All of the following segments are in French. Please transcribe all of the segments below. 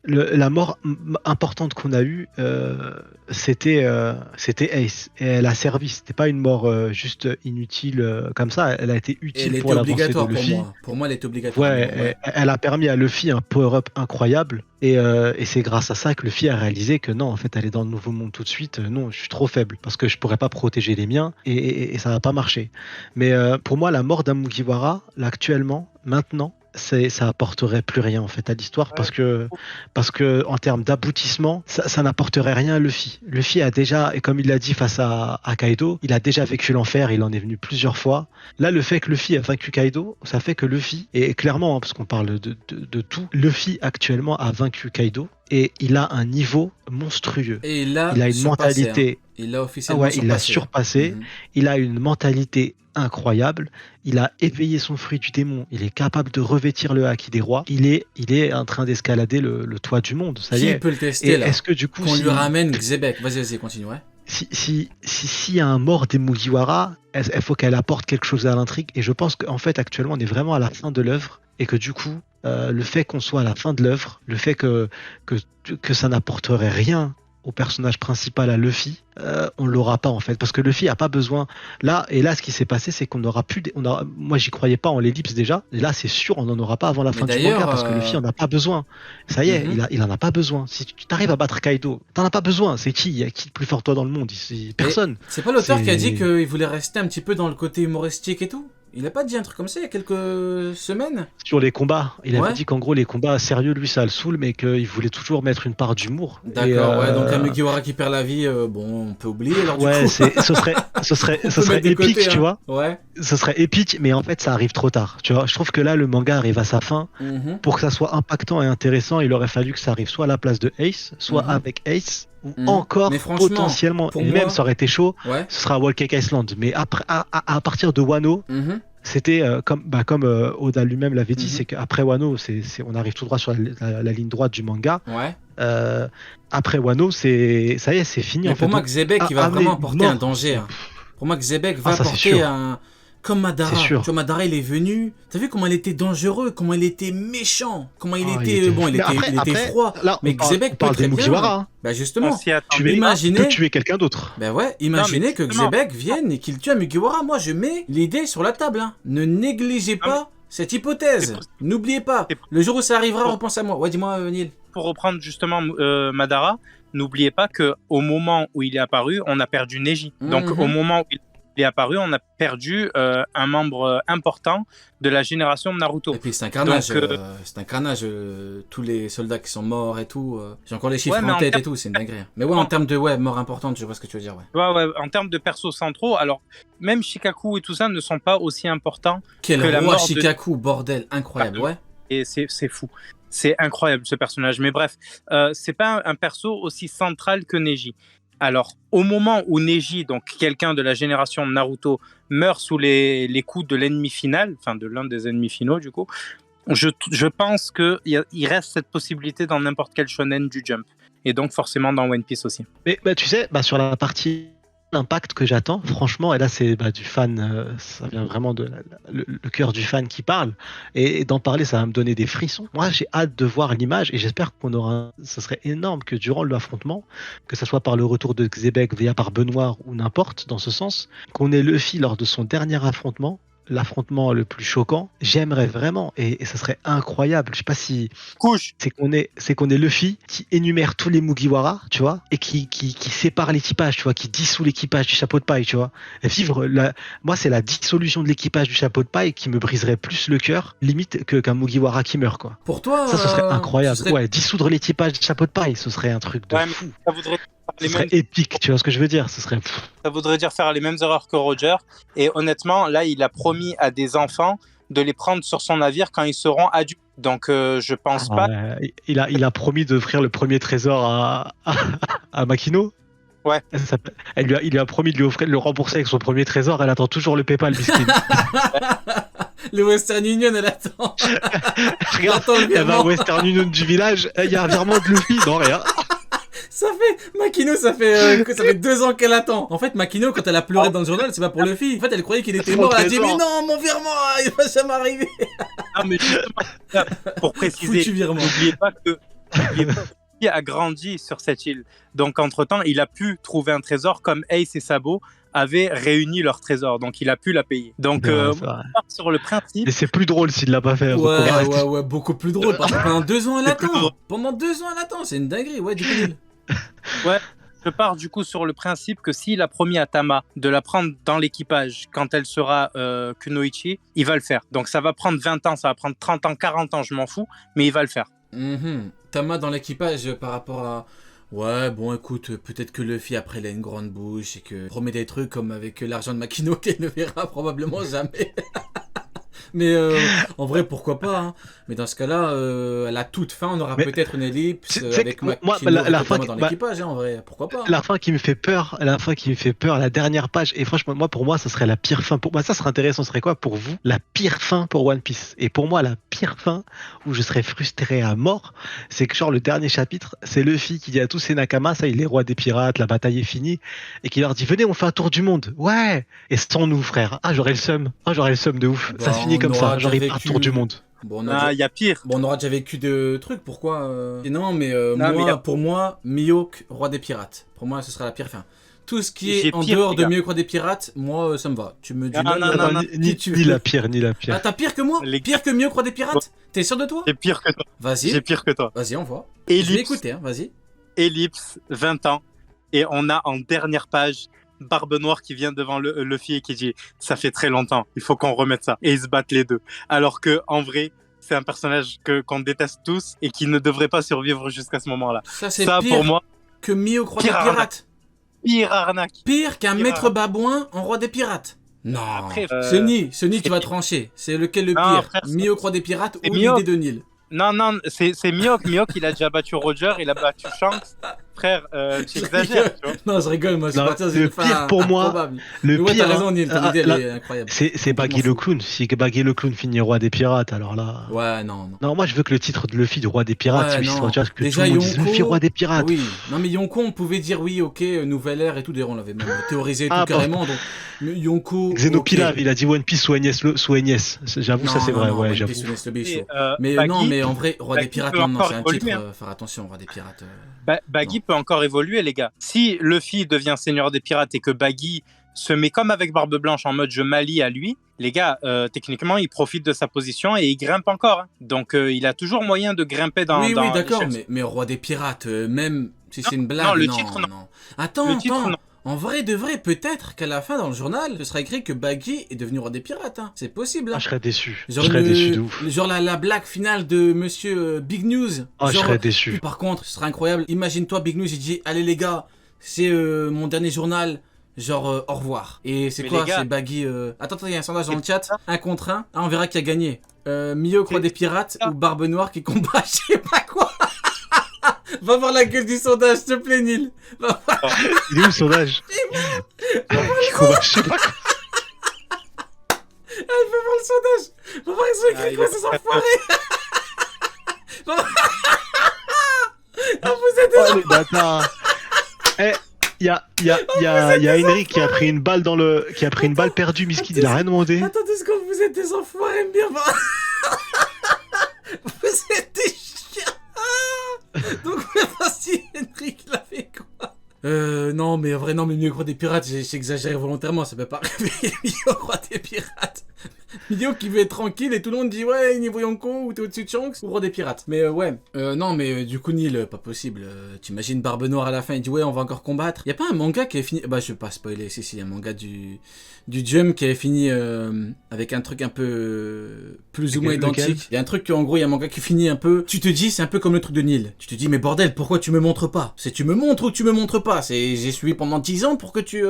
La mort importante qu'on a eue, c'était Ace. Et elle a servi. C'était pas une mort juste inutile comme ça. Elle a été Et elle utile était pour l'avancée de obligatoire pour Luffy. moi. Pour moi, elle était obligatoire, mais Ouais, bon, ouais. elle a permis à Luffy un power-up incroyable. Et c'est grâce à ça que Luffy a réalisé que non, en fait, aller dans le nouveau monde tout de suite, non, je suis trop faible parce que je pourrais pas protéger les miens et ça va pas marcher. Mais pour moi, la mort d'un Mugiwara, là, actuellement, maintenant, ça apporterait plus rien en fait à l'histoire Ouais. parce que en termes d'aboutissement, ça n'apporterait rien à Luffy. Luffy a déjà, et comme il l'a dit face à Kaido, il a déjà vécu l'enfer, il en est venu plusieurs fois. Là, le fait que Luffy a vaincu Kaido, ça fait que Luffy, et clairement, hein, parce qu'on parle de tout, Luffy actuellement a vaincu Kaido et il a un niveau monstrueux. Et il l'a Il a une surpassé, hein. mentalité, Il l'a ah officiellement ouais, il l'a surpassé, hein. surpassé, Mhm. il a une mentalité incroyable, il a éveillé son fruit du démon, il est capable de revêtir le haki des rois, il est en train d'escalader le toit du monde, ça y Qui est. peut le Et tester là? est-ce que du coup, Qu'on lui ramène Xebec. Vas-y, continue, ouais. s'il y a un mort des Mugiwara, il faut qu'elle apporte quelque chose à l'intrigue. Et je pense qu'en fait, actuellement, on est vraiment à la fin de l'œuvre. Et que du coup, le fait qu'on soit à la fin de l'œuvre, le fait que, que ça n'apporterait rien au personnage principal, à Luffy, on l'aura pas en fait. Parce que Luffy a pas besoin. Là, ce qui s'est passé, c'est qu'on aura plus. Moi, j'y croyais pas en l'ellipse déjà. Et là, c'est sûr, on n'en aura pas avant la Mais fin du manga. d'ailleurs, Parce que Luffy en a pas besoin. Ça y est, mhm. il en a pas besoin. Si tu arrives à battre Kaido, t'en as pas besoin. C'est qui? Il y a qui de plus fort que toi dans le monde ici? Et Personne. c'est pas l'auteur qui a dit C'est. qu'il voulait rester un petit peu dans le côté humoristique et tout? Il a pas dit un truc comme ça il y a quelques semaines? Sur les combats, il avait Ouais. dit qu'en gros les combats sérieux lui ça le saoule mais qu'il voulait toujours mettre une part d'humour et D'accord, ouais, donc un Mugiwara qui perd la vie, bon, on peut oublier alors du ouais coup. ce serait On ce peut serait mettre de épique côté, tu hein. vois, Ouais. ce serait épique mais en fait ça arrive trop tard tu vois. Je trouve que là le manga arrive à sa fin. Mhm, Pour que ça soit impactant et intéressant il aurait fallu que ça arrive soit à la place de Ace soit mhm, avec Ace ou mhm. Mais encore franchement, potentiellement pour et même moi, ça aurait été chaud ouais. ce sera Whole Cake Island mais après à partir de Wano Mhm, c'était comme Oda lui-même l'avait dit, mhm. c'est qu'après Wano, on arrive tout droit sur la ligne droite du manga. Ouais. Euh, après Wano, ça y est, c'est fini Mais en pour fait. moi, Donc, Xebec, il va amener vraiment une apporter un mort, danger, hein. Pour moi, Xebec ah va ça c'est apporter sûr, un. Comme c'est Madara. Tu sûr. vois, Madara, il est venu. T'as vu comment il était dangereux, comment il était méchant, comment il Ah, était. Bon, Mais il était froid. là, Mais on Xebec peut parle des très bien, Mugiwara. hein. Hein. Bah, On justement, s'y attendait Tuer, pas. il peut imaginez. tuer quelqu'un d'autre. Ben ouais, Non, mais imaginez que justement, Xebec vienne et qu'il tue un Mugiwara. Moi, je mets l'idée sur la table, hein. Ne négligez non, mais pas cette c'est hypothèse. pour- N'oubliez pas. c'est Le jour où ça arrivera, pour, repense à moi. Ouais, dis-moi, Neil. pour reprendre justement Madara, n'oubliez pas que au moment où il est apparu, on a perdu Neji. Donc au Mhm. moment où il est apparu, on a perdu un membre important de la génération de Naruto. Et puis Donc c'est un carnage, tous les soldats qui sont morts et tout. J'ai encore les chiffres ouais, mais en en tête et termes tout, c'est une dinguerie. Mais ouais, en termes de mort importante, je vois ce que tu veux dire, ouais. en termes de persos centraux, alors même Shikaku et tout ça ne sont pas aussi importants Quel que la roi mort de Shikaku, bordel, incroyable, ouais. et c'est fou. C'est incroyable ce personnage. Mais bref, c'est pas un perso aussi central que Neji. Alors, au moment où Neji, donc quelqu'un de la génération de Naruto, meurt sous les coups de l'ennemi final, enfin de l'un des ennemis finaux du coup, je pense qu'il reste cette possibilité dans n'importe quel shonen du Jump. Et donc forcément dans One Piece aussi. Mais bah, tu sais, sur la partie impact que j'attends, franchement, et là c'est du fan, ça vient vraiment de le cœur du fan qui parle, et d'en parler, ça va me donner des frissons. Moi, j'ai hâte de voir l'image, et j'espère qu'on aura, ça serait énorme que durant l'affrontement, que ce soit par le retour de Xebec via par Benoît ou n'importe, dans ce sens, qu'on ait Luffy lors de son dernier affrontement. L'affrontement le plus choquant, j'aimerais vraiment, et ça serait incroyable. Je sais pas si Couche. c'est qu'on est Luffy qui énumère tous les Mugiwara, tu vois, et qui sépare l'équipage, tu vois, qui dissout l'équipage du chapeau de paille, tu vois. Et moi, c'est la dissolution de l'équipage du chapeau de paille qui me briserait plus le cœur, limite qu'un Mugiwara qui meurt, quoi. Pour toi, Ça, ce serait incroyable. ce serait... Ouais, dissoudre l'équipage du chapeau de paille, ce serait un truc de Ouais, mais fou. ça voudrait faire Ce les serait mêmes, épique, tu vois ce que je veux dire. Ce serait. ça voudrait dire faire les mêmes erreurs que Roger. Et honnêtement, là, il a promis à des enfants de les prendre sur son navire quand ils seront adultes. Donc, je pense pas. Il a promis d'offrir le premier trésor à Makino. Ouais. Il lui a promis de le rembourser avec son premier trésor. Elle attend toujours le PayPal, Biskin. Le Western Union, elle attend. Regarde, elle va au Western Union du village. Il y a un virement de Luffy. Non, rien. Ça fait Makino, ça fait 2 ans qu'elle attend. En fait, Makino, quand elle a pleuré dans le journal, c'est pas pour Luffy. En fait, elle croyait qu'il était mort. Elle a dit mais non, mon virement, il va jamais arriver. Non, mais justement, pour préciser, Foutu virement. n'oubliez pas que Luffy a grandi sur cette île. Donc, entre-temps, il a pu trouver un trésor comme Ace et Sabo avaient réuni leur trésor. Donc, il a pu la payer. Donc, Non, c'est vrai. on part sur le principe. Et c'est plus drôle s'il l'a pas fait. Ouais, beaucoup plus drôle. Parce que pendant 2 ans, elle C'est plus attend. drôle. Pendant 2 ans, elle attend. C'est une dinguerie. Ouais, du coup, Nil. Ouais, je pars du coup sur le principe que s'il a promis à Tama de la prendre dans l'équipage quand elle sera Kunoichi, il va le faire. Donc ça va prendre 20 ans, ça va prendre 30 ans, 40 ans, je m'en fous, mais il va le faire. Tama dans l'équipage par rapport à... Ouais, bon, écoute, peut-être que Luffy, après, il a une grande bouche et que promet des trucs comme avec l'argent de Makino qu'elle ne verra probablement jamais. Mais en vrai, pourquoi pas, hein. Mais dans ce cas-là, à la toute fin, on aura Mais peut-être une ellipse c'est avec que Makino moi, la fin, dans l'équipage, hein, en vrai. Pourquoi pas, hein. la fin qui me fait peur, la dernière page. Et franchement, pour moi, ça serait la pire fin. Pour moi, ça serait intéressant. Ce serait quoi pour vous la pire fin pour One Piece? Et pour moi, la pire fin où je serais frustré à mort, c'est que genre le dernier chapitre, c'est Luffy qui dit à tous ses nakamas, ça, il est roi des pirates, la bataille est finie, et qui leur dit venez, on fait un tour du monde. Ouais. Et sans nous, frère. Ah, j'aurais le seum. Ah, j'aurais le seum de ouf. Bah, Ça se finit on comme aura ça. Genre, déjà il part vécu- tour du monde. Bon, Il y a pire. Bon, on aura déjà vécu de trucs, pourquoi Et non, mais Non, mais pour moi, Mihawk, roi des pirates. Pour moi, ce sera la pire fin. Tout ce qui J'ai est en pire, dehors les de gars. Mihawk, roi des pirates, moi, ça me va. Tu me dis Non, non, Attends, non, ni tu ni veux. la pire, ni la pire. Ah, t'as pire que moi Les- Pire que Mihawk, roi des pirates T'es sûr de toi J'ai pire que toi. Vas-y, J'ai pire que toi. vas-y, on voit. Je vais Ellipse, écouter, hein, vas-y. ellipse, 20 ans. Et on a en dernière page Barbe Noire qui vient devant Luffy et qui dit ça fait très longtemps, il faut qu'on remette ça. Et ils se battent les deux. Alors que en vrai, c'est un personnage qu'on déteste tous et qui ne devrait pas survivre jusqu'à ce moment-là. Ça, c'est Ça, pire pour moi, que Mihawk, roi des pire pirates. pire arnaque. Pire qu'un Pire maître babouin en roi des pirates. Non. Après, Sony, tu vas trancher. C'est lequel le Non, pire frère, Mihawk, roi des pirates c'est ou Mihawk. l'idée de Nil Non, non, c'est Mihawk. Mihawk, il a déjà battu Roger, il a battu Shanks. Frère, tu exagères, tu vois. Non, je rigole, moi, je suis Non, parti dans le une fin pire pour moi, improbable. Le Mais ouais, pire, t'as raison, Nil, ton idée, elle là, est incroyable. c'est Baggy le Complètement clown. Si Baggy le clown finit roi des pirates, alors là. Ouais, non. Non, moi je veux que le titre de Luffy du roi des pirates Ouais, puisse non. sortir, que Déjà, tout le monde dise Yonko- Luffy roi des pirates. Oui, non mais Yonko, on pouvait dire oui, ok, nouvelle ère et tout, d'ailleurs on l'avait même théorisé et tout Ah, bon. carrément, donc mais Yonko... Xenopilave, ok. il a dit One Piece sous Agnès. J'avoue, ça c'est vrai, ouais, One j'avoue. Piece, laisse le biche, Et, chaud. Mais non, Baggy- mais en vrai, roi des Baggy pirates, peut non, encore c'est un évoluer, titre, hein. faire attention, roi des pirates. Baggy peut encore évoluer, les gars. Si Luffy devient seigneur des pirates et que Baggy se met comme avec Barbe Blanche en mode je m'allie à lui, les gars, techniquement, il profite de sa position et il grimpe encore, hein. Donc, il a toujours moyen de grimper dans. Oui, dans oui, d'accord, l'échelle. mais roi des pirates, même si c'est une blague, non, le non, titre, non. non. Attends, Le titre, non. En vrai de vrai, peut-être qu'à la fin dans le journal, ce sera écrit que Baggy est devenu roi des pirates, hein. C'est possible, hein. Ah, je serais déçu. Je Genre, serais déçu de ouf. genre la blague finale de monsieur Big News. Ah, je Genre, serais déçu. par contre, ce serait incroyable. Imagine-toi, Big News, il dit allez les gars, c'est mon dernier journal. Genre au revoir. Et c'est Mais quoi? les gars- C'est Baggy. Attends, il y a un sondage dans le chat. 1 contre 1. Ah, on verra qui a gagné. Mihawk, roi C'est des pirates ça. ou Barbe Noire qui combat, je sais pas quoi. Va voir la gueule du sondage, s'il te plaît, Nil. Va voir. Il est où son âge Je sais pas quoi. Va voir le sondage. Va voir, ils ont écrit il quoi, a- ces enfoirés. Va voir. Ah, vous êtes des Oh les bâtards. Eh, il y a Henry qui a pris une balle qui a pris une balle perdue, Miskin, il a rien demandé. Attendez ce que vous êtes des enfoirés, bien. Vous êtes des chiens. Donc, voici Henrik, il a fait quoi? Non, mais en vrai, non, mais Mihawk roi des pirates, j'ai exagéré volontairement, ça peut pas arriver. Mihawk roi des pirates. Mihawk qui veut être tranquille et tout le monde dit ouais, niveau Yonko ou t'es au-dessus de Shanks ou roi des pirates. Mais ouais, non, mais du coup, Nil, pas possible. T'imagines Barbe Noire à la fin, il dit ouais, on va encore combattre. Y a pas un manga qui est fini. Bah, je vais pas spoiler, si, y a un manga du Jump qui avait fini avec un truc un peu plus ou moins Lequel identique. Il y a un truc en gros, il y a un manga qui finit un peu. Tu te dis, c'est un peu comme le truc de Nil. Tu te dis, mais bordel, pourquoi tu me montres pas? C'est tu me montres ou tu me montres pas? C'est j'ai suivi pendant 10 ans pour que tu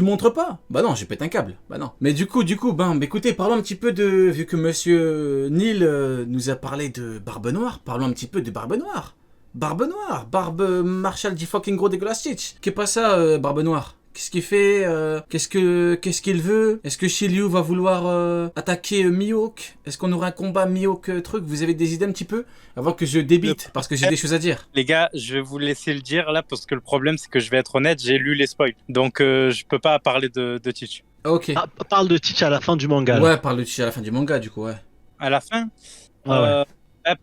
montres pas? Bah non, j'ai pété un câble. Bah non. Mais du coup, bah écoutez, parlons un petit peu de... Vu que monsieur Nil nous a parlé de Barbe Noire, parlons un petit peu de Barbe Noire. Barbe Noire, Barbe Marshall dit fucking gros dégueulasse Stitch. Qu'est pas ça, Barbe Noire? Qu'est-ce qu'il fait? Qu'est-ce qu'il veut? Est-ce que Shiryu va vouloir attaquer Mihawk? Est-ce qu'on aura un combat Mihawk truc? Vous avez des idées un petit peu? Avant que je débite, parce que j'ai des choses à dire. Les gars, je vais vous laisser le dire là parce que le problème c'est que je vais être honnête, j'ai lu les spoils. Donc je peux pas parler de Teach. Ok. Ah, parle de Teach à la fin du manga. là. Ouais, parle de Teach à la fin du manga, du coup, ouais. À la fin, Ouais, ouais.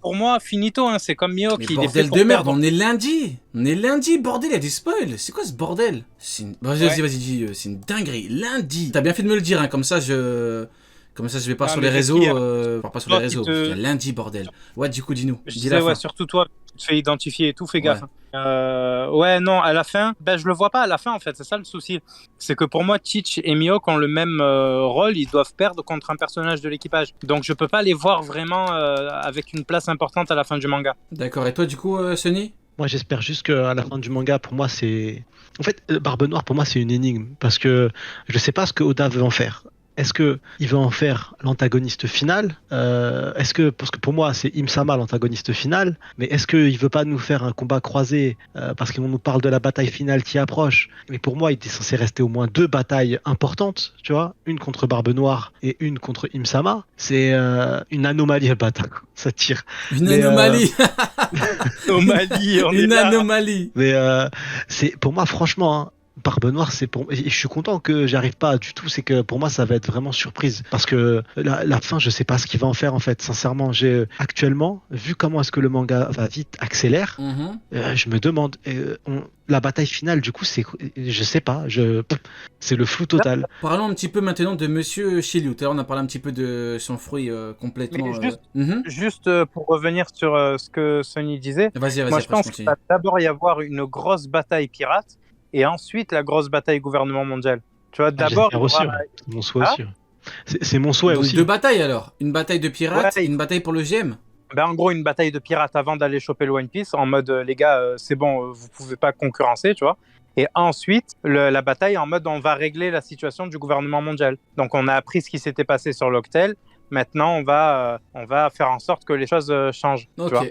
Pour moi, finito, hein, c'est comme Mihawk. Mais Il est fait bordel pour de merde, perdre. on est lundi. On est lundi, bordel, il y a des spoils. C'est quoi ce bordel? Vas-y, dis, c'est une dinguerie. Lundi. T'as bien fait de me le dire, hein, comme ça je vais pas Non, sur mais les qu'est-ce réseaux. qu'il y a Enfin, pas sur les Toi qui réseaux. te- Putain, lundi, bordel. Ouais, du coup, dis-nous. Je Dis disais, la ouais, fin. surtout toi, tu te fais identifier et tout, fais Ouais. gaffe. Ouais, non, à la fin, je le vois pas à la fin, en fait, c'est ça le souci. C'est que pour moi, Teach et Mihawk ont le même rôle, ils doivent perdre contre un personnage de l'équipage. Donc je peux pas les voir vraiment avec une place importante à la fin du manga. D'accord, et toi, du coup, Sunny? Moi, j'espère juste qu'à la fin du manga, pour moi, c'est. En fait, Barbe Noire, pour moi, c'est une énigme. Parce que je sais pas ce que Oda veut en faire. Est-ce que il veut en faire l'antagoniste final? Parce que pour moi, c'est Im-sama l'antagoniste final. Mais est-ce qu'il veut pas nous faire un combat croisé? Parce qu'on nous parle de la bataille finale qui approche. Mais pour moi, il était censé rester au moins deux batailles importantes. Tu vois, une contre Barbe Noire et une contre Im-sama. C'est une anomalie, le bâtard. Ça tire. Une Mais, anomalie. Au Mali, on est Une là. anomalie. Mais c'est pour moi, franchement, hein, Barbe Noire, c'est pour. Et je suis content que j'arrive pas du tout. C'est que pour moi, ça va être vraiment surprise parce que la fin, je sais pas ce qu'il va en faire en fait. Sincèrement, j'ai actuellement vu comment est-ce que le manga va vite accélère. Mhm. Je me demande. La bataille finale, du coup, c'est. Je sais pas. C'est le flou total. Parlons un petit peu maintenant de Monsieur Shiryu. Tout à l'heure, on a parlé un petit peu de son fruit complètement. Mais juste- Mhm. Juste pour revenir sur ce que Sony disait, Vas-y, moi après, je pense qu'il continue. va d'abord y avoir une grosse bataille pirate et ensuite la grosse bataille gouvernement mondial. Tu vois, d'abord, J'espère il y aussi. aura- Ouais. C'est mon souhait Ah. aussi. Ouais. C'est mon souhait Donc, aussi. deux batailles alors. Une bataille de pirates Ouais. et une bataille pour le GM. en gros une bataille de pirates avant d'aller choper le One Piece en mode les gars, c'est bon, vous pouvez pas concurrencer, tu vois. Et ensuite, la bataille en mode on va régler la situation du gouvernement mondial. Donc on a appris ce qui s'était passé sur l'Octel. Maintenant, on va faire en sorte que les choses changent. Tu Ok. vois.